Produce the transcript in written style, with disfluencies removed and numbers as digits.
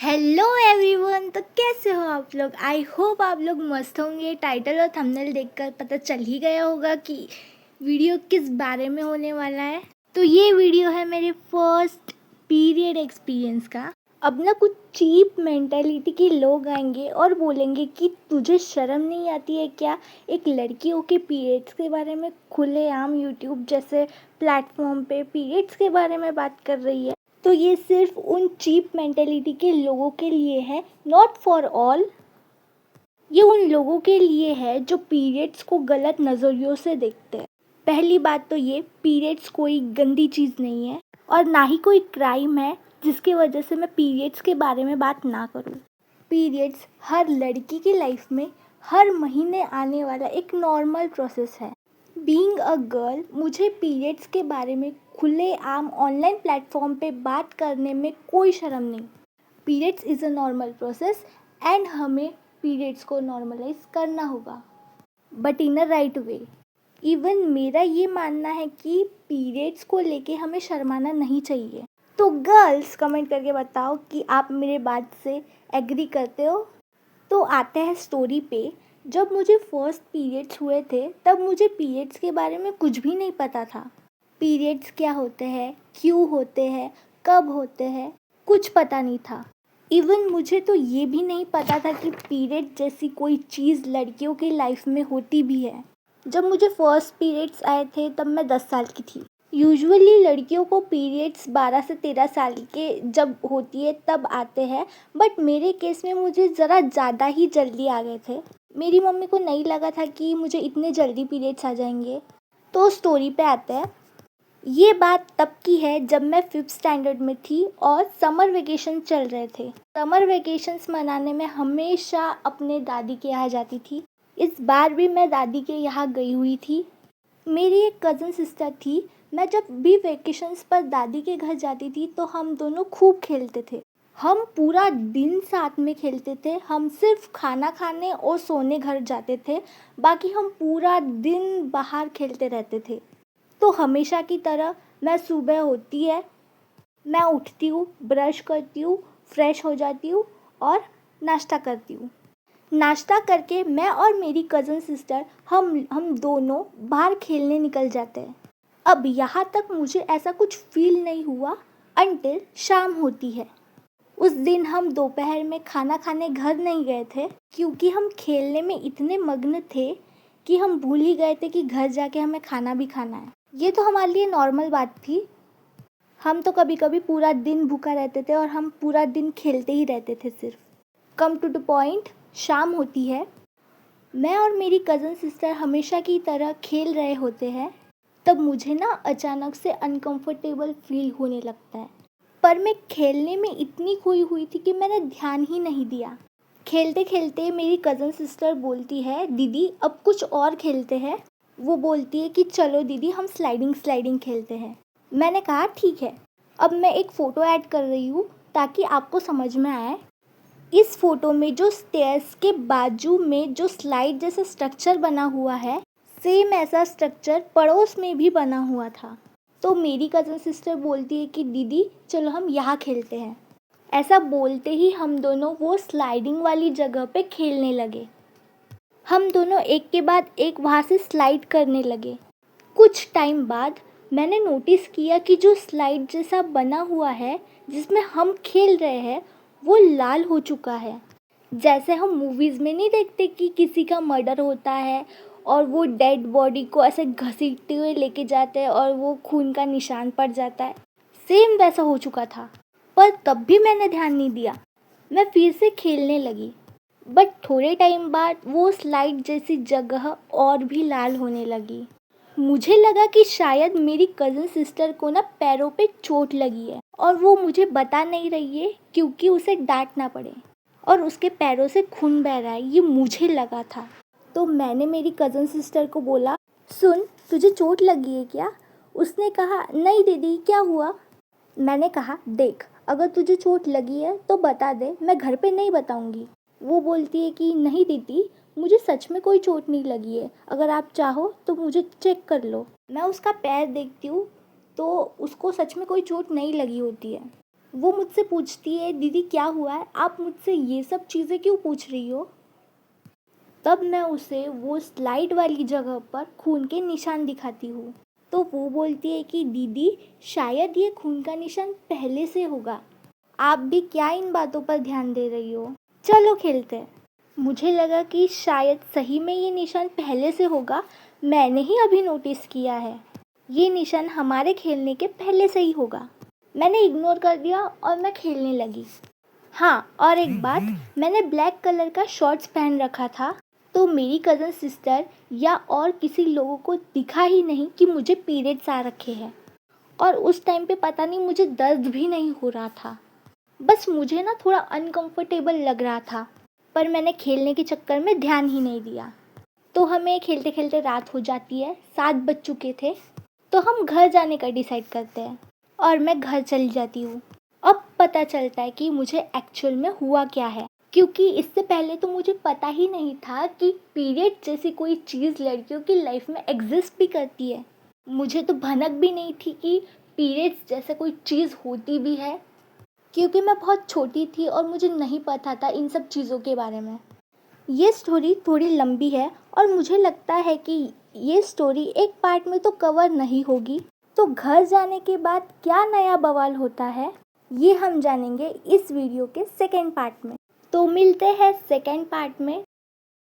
Hello everyone. तो कैसे हो आप लोग? आई होप आप लोग मस्त होंगे। टाइटल और थंबनेल देखकर पता चल ही गया होगा कि वीडियो किस बारे में होने वाला है। तो ये वीडियो है मेरे फर्स्ट पीरियड एक्सपीरियंस का। अब ना कुछ चीप मेंटेलिटी के लोग आएंगे और बोलेंगे कि तुझे शर्म नहीं आती है क्या, एक लड़कियों के पीरियड्स के बारे में खुलेआम यूट्यूब जैसे प्लेटफॉर्म पे पीरियड्स के बारे में बात कर रही है। तो ये सिर्फ उन चीप मेंटेलिटी के लोगों के लिए है, नॉट फॉर ऑल। ये उन लोगों के लिए है जो पीरियड्स को गलत नज़रियों से देखते हैं। पहली बात तो ये, पीरियड्स कोई गंदी चीज़ नहीं है और ना ही कोई क्राइम है जिसकी वजह से मैं पीरियड्स के बारे में बात ना करूँ। पीरियड्स हर लड़की की लाइफ में हर महीने आने वाला एक नॉर्मल प्रोसेस है। बीइंग अ गर्ल, मुझे पीरियड्स के बारे में खुलेआम ऑनलाइन प्लेटफॉर्म पे बात करने में कोई शर्म नहीं। Periods is a normal process and हमें पीरियड्स को नॉर्मलाइज करना होगा, but in a right way. Even मेरा ये मानना है कि पीरियड्स को लेके हमें शर्माना नहीं चाहिए। तो गर्ल्स कमेंट करके बताओ कि आप मेरे बात से एग्री करते हो। तो आते हैं स्टोरी पे। जब मुझे फर्स्ट पीरियड्स हुए थे तब मुझे पीरियड्स के बारे में कुछ भी नहीं पता था। पीरियड्स क्या होते हैं, क्यों होते हैं, कब होते हैं, कुछ पता नहीं था। इवन मुझे तो ये भी नहीं पता था कि पीरियड जैसी कोई चीज़ लड़कियों की लाइफ में होती भी है। जब मुझे फर्स्ट पीरियड्स आए थे तब मैं 10 साल की थी। यूजुअली लड़कियों को पीरियड्स 12 से 13 साल के जब होती है तब आते हैं, बट मेरे केस में मुझे ज़रा ज़्यादा ही जल्दी आ गए थे। मेरी मम्मी को नहीं लगा था कि मुझे इतने जल्दी पीरियड्स आ जाएंगे। तो स्टोरी पे आते हैं। ये बात तब की है जब मैं 5th स्टैंडर्ड में थी और समर वेकेशन चल रहे थे। समर वेकेशंस मनाने में हमेशा अपने दादी के यहाँ जाती थी। इस बार भी मैं दादी के यहाँ गई हुई थी। मेरी एक कज़न सिस्टर थी। मैं जब भी वेकेशंस पर दादी के घर जाती थी तो हम दोनों खूब खेलते थे। हम पूरा दिन साथ में खेलते थे। हम सिर्फ खाना खाने और सोने घर जाते थे, बाकी हम पूरा दिन बाहर खेलते रहते थे। तो हमेशा की तरह मैं सुबह होती है, मैं उठती हूँ, ब्रश करती हूँ, फ्रेश हो जाती हूँ और नाश्ता करती हूँ। नाश्ता करके मैं और मेरी कज़न सिस्टर हम दोनों बाहर खेलने निकल जाते हैं। अब यहाँ तक मुझे ऐसा कुछ फील नहीं हुआ अंटिल शाम होती है। उस दिन हम दोपहर में खाना खाने घर नहीं गए थे क्योंकि हम खेलने में इतने मग्न थे कि हम भूल ही गए थे कि घर जाके हमें खाना भी खाना है। ये तो हमारे लिए नॉर्मल बात थी। हम तो कभी कभी पूरा दिन भूखा रहते थे और हम पूरा दिन खेलते ही रहते थे सिर्फ। कम टू द पॉइंट, शाम होती है। मैं और मेरी कज़न सिस्टर हमेशा की तरह खेल रहे होते हैं। तब मुझे ना अचानक से अनकंफर्टेबल फील होने लगता है, पर मैं खेलने में इतनी खोई हुई थी कि मैंने ध्यान ही नहीं दिया। खेलते खेलते मेरी कज़न सिस्टर बोलती है, दीदी अब कुछ और खेलते हैं। वो बोलती है कि चलो दीदी हम स्लाइडिंग स्लाइडिंग खेलते हैं। मैंने कहा ठीक है। अब मैं एक फ़ोटो ऐड कर रही हूँ ताकि आपको समझ में आए। इस फोटो में जो स्टेयर्स के बाजू में जो स्लाइड जैसा स्ट्रक्चर बना हुआ है, सेम ऐसा स्ट्रक्चर पड़ोस में भी बना हुआ था। तो मेरी कज़न सिस्टर बोलती है कि दीदी चलो हम यहाँ खेलते हैं। ऐसा बोलते ही हम दोनों वो स्लाइडिंग वाली जगह पे खेलने लगे। हम दोनों एक के बाद एक वहाँ से स्लाइड करने लगे। कुछ टाइम बाद मैंने नोटिस किया कि जो स्लाइड जैसा बना हुआ है जिसमें हम खेल रहे हैं वो लाल हो चुका है। जैसे हम मूवीज़ में नहीं देखते कि किसी का मर्डर होता है और वो डेड बॉडी को ऐसे घसीटते हुए लेके जाते हैं और वो खून का निशान पड़ जाता है, सेम वैसा हो चुका था। पर तब भी मैंने ध्यान नहीं दिया। मैं फिर से खेलने लगी, बट थोड़े टाइम बाद वो स्लाइड जैसी जगह और भी लाल होने लगी। मुझे लगा कि शायद मेरी कज़न सिस्टर को ना पैरों पे चोट लगी है और वो मुझे बता नहीं रही है क्योंकि उसे डांट ना पड़े और उसके पैरों से खून बह रहा है, ये मुझे लगा था। तो मैंने मेरी कज़न सिस्टर को बोला, सुन तुझे चोट लगी है क्या? उसने कहा नहीं दीदी क्या हुआ? मैंने कहा देख अगर तुझे चोट लगी है तो बता दे, मैं घर पे नहीं बताऊंगी। वो बोलती है कि नहीं दीदी मुझे सच में कोई चोट नहीं लगी है, अगर आप चाहो तो मुझे चेक कर लो। मैं उसका पैर देखती हूँ तो उसको सच में कोई चोट नहीं लगी होती है। वो मुझसे पूछती है, दीदी क्या हुआ है, आप मुझसे ये सब चीज़ें क्यों पूछ रही हो। तब मैं उसे वो स्लाइड वाली जगह पर खून के निशान दिखाती हूँ। तो वो बोलती है कि दीदी शायद ये खून का निशान पहले से होगा, आप भी क्या इन बातों पर ध्यान दे रही हो, चलो खेलते हैं। मुझे लगा कि शायद सही में ये निशान पहले से होगा, मैंने ही अभी नोटिस किया है, ये निशान हमारे खेलने के पहले से ही होगा। मैंने इग्नोर कर दिया और मैं खेलने लगी। हाँ, और एक बात, मैंने ब्लैक कलर का शॉर्ट्स पहन रखा था, तो मेरी कज़न सिस्टर या और किसी लोगों को दिखा ही नहीं कि मुझे पीरियड्स आ रखे हैं। और उस टाइम पे पता नहीं मुझे दर्द भी नहीं हो रहा था, बस मुझे ना थोड़ा अनकंफर्टेबल लग रहा था, पर मैंने खेलने के चक्कर में ध्यान ही नहीं दिया। तो हमें खेलते खेलते रात हो जाती है, 7 बज चुके थे, तो हम घर जाने का डिसाइड करते हैं और मैं घर चली जाती हूँ। अब पता चलता है कि मुझे एक्चुअल में हुआ क्या है, क्योंकि इससे पहले तो मुझे पता ही नहीं था कि पीरियड जैसी कोई चीज़ लड़कियों की लाइफ में एग्जिस्ट भी करती है। मुझे तो भनक भी नहीं थी कि पीरियड्स जैसा कोई चीज़ होती भी है, क्योंकि मैं बहुत छोटी थी और मुझे नहीं पता था इन सब चीज़ों के बारे में। ये स्टोरी थोड़ी लंबी है और मुझे लगता है कि ये स्टोरी एक पार्ट में तो कवर नहीं होगी, तो घर जाने के बाद क्या नया बवाल होता है ये हम जानेंगे इस वीडियो के सेकेंड पार्ट में। तो मिलते हैं सेकेंड पार्ट में।